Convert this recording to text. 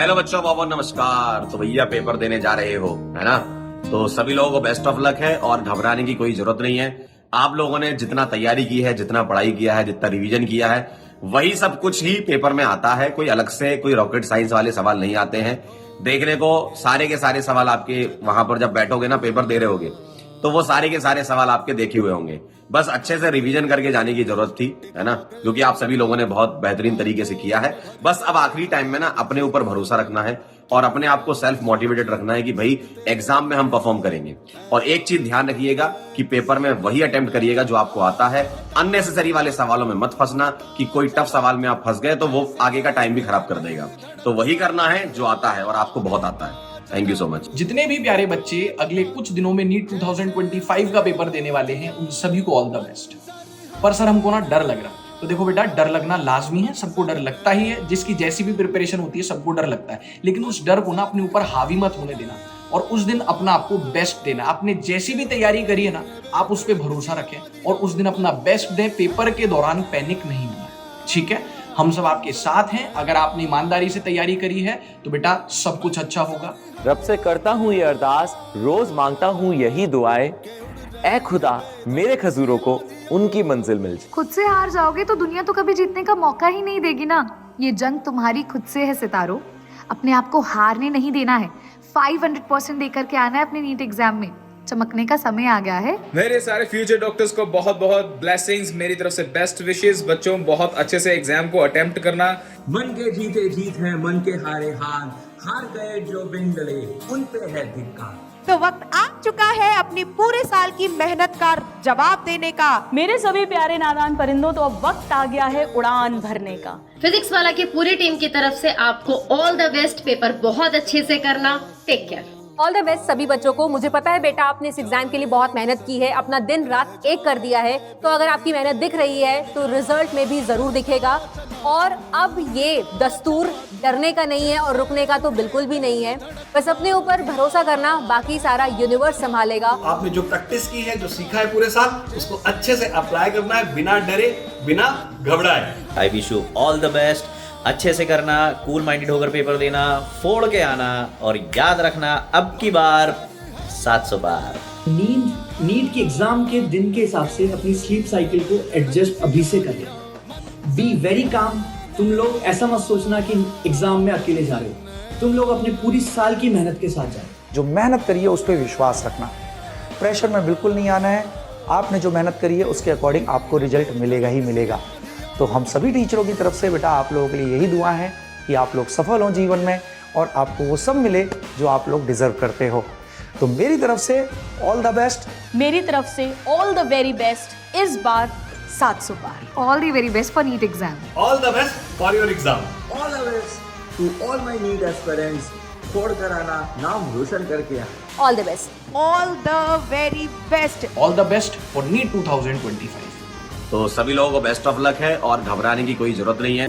Hello बच्चों, बहुत नमस्कार। तो भैया पेपर देने जा रहे हो, है ना? तो सभी लोगों को बेस्ट ऑफ लक है और घबराने की कोई जरूरत नहीं है। आप लोगों ने जितना तैयारी की है, जितना पढ़ाई किया है, जितना रिवीजन किया है, वही सब कुछ ही पेपर में आता है। कोई अलग से कोई रॉकेट साइंस वाले सवाल नहीं आते हैं। देखने को सारे के सारे सवाल आपके वहां पर जब बैठोगे ना, पेपर दे रहे होगे, तो वो सारे के सारे सवाल आपके देखे हुए होंगे। बस अच्छे से रिवीजन करके जाने की जरूरत थी, है ना? क्योंकि आप सभी लोगों ने बहुत बेहतरीन तरीके से किया है। बस अब आखिरी टाइम में ना अपने ऊपर भरोसा रखना है और अपने आप को सेल्फ मोटिवेटेड रखना है कि भाई एग्जाम में हम परफॉर्म करेंगे। और एक चीज ध्यान रखिएगा कि पेपर में वही अटेम्प्ट करिएगा जो आपको आता है। अननेसेसरी वाले सवालों में मत फंसना कि कोई टफ सवाल में आप फंस गए तो वो आगे का टाइम भी खराब कर देगा। तो वही करना है जो आता है और आपको बहुत आता है। Thank you so much. जितने भी प्यारे बच्चे अगले कुछ दिनों में नीट 2025 का पेपर देने वाले हैं, उन सभी को ऑल द बेस्ट। पर सर हमको ना डर लग रहा है। तो देखो बेटा, डर लगना लाजमी है, सबको डर लगता ही है। जिसकी जैसी भी प्रिपरेशन होती है सबको डर लगता है, लेकिन उस डर को ना अपने ऊपर हावी मत होने देना और उस दिन अपना आपको बेस्ट देना। आपने जैसी भी तैयारी करी है ना, आप उस पर भरोसा रखें और उस दिन अपना बेस्ट दें। पेपर के दौरान पैनिक नहीं होना, ठीक है? हम सब आपके साथ हैं। अगर आपने ईमानदारी से तैयारी करी है तो बेटा सब कुछ अच्छा होगा। रब से करता हूँ ये अरदास, रोज मांगता हूँ यही दुआएं, ऐ खुदा मेरे खजूरों को उनकी मंजिल मिल जाए। खुद से हार जाओगे तो दुनिया तो कभी जीतने का मौका ही नहीं देगी ना। ये जंग तुम्हारी खुद से है सितारों, अपने आप को हारने नहीं देना है। 500% देकर के आना है अपने नीट एग्जाम में। चमकने का समय आ गया है। मेरे सारे फ्यूचर डॉक्टर्स को बहुत बहुत ब्लेसिंग्स, मेरी तरफ से बेस्ट विशेस। बच्चों, बहुत अच्छे से एग्जाम को अटेम्प्ट करना। मन के जीते जीत है, मन के हारे हार, हार गए जो बिन डले उन पे है धिक्कार। तो वक्त आ चुका है अपनी पूरे साल की मेहनत का जवाब देने का। मेरे सभी प्यारे नादान परिंदों, तो अब वक्त आ गया है उड़ान भरने का। फिजिक्स वाला की पूरी टीम की तरफ से आपको ऑल द बेस्ट। पेपर बहुत अच्छे से करना। Take care. All the best सभी बच्चों को। मुझे पता है बेटा आपने इस एग्जाम के लिए बहुत मेहनत की है, अपना दिन रात एक कर दिया है। तो अगर आपकी मेहनत दिख रही है तो रिजल्ट में भी जरूर दिखेगा। और अब ये दस्तूर डरने का नहीं है और रुकने का तो बिल्कुल भी नहीं है। बस अपने ऊपर भरोसा करना, बाकी सारा यूनिवर्स संभालेगा। आपने जो प्रैक्टिस की है, जो सीखा है पूरे साल, उसको अच्छे से अप्लाई करना है, बिना डरे, बिना घबराए। I wish you all the best. अच्छे से करना, कूल माइंडेड होकर पेपर देना, फोड़ के आना और याद रखना अब की बार 700 बार। नीट की एग्जाम के दिन के हिसाब से अपनी स्लीप साइकिल को एडजस्ट अभी से करें। Be very calm. तुम लोग ऐसा मत सोचना कि एग्जाम में अकेले जा रहे हो। तुम लोग अपने पूरी साल की मेहनत के साथ जाए। जो मेहनत करी है उस पर विश्वास रखना, प्रेशर में बिल्कुल नहीं आना है। आपने जो मेहनत करी है उसके अकॉर्डिंग आपको रिजल्ट मिलेगा ही मिलेगा। तो हम सभी टीचरों की तरफ से बेटा आप लोगों के लिए यही दुआ है कि आप लोग सफल हों जीवन में और आपको वो सब मिले जो आप लोग डिजर्व करते हो। तो मेरी तरफ से ऑल द बेस्ट। मेरी तरफ से ऑल द वेरी बेस्ट। इस बार 700 बार। All the very best for NEET exam. All the best for your exam. All the best to all my NEET aspirants. फोड़ कर आना, नाम रोशन करके आना। All the best. All the very best. All the best for NEET 2025। तो सभी लोगों को बेस्ट ऑफ लक है और घबराने की कोई जरूरत नहीं है।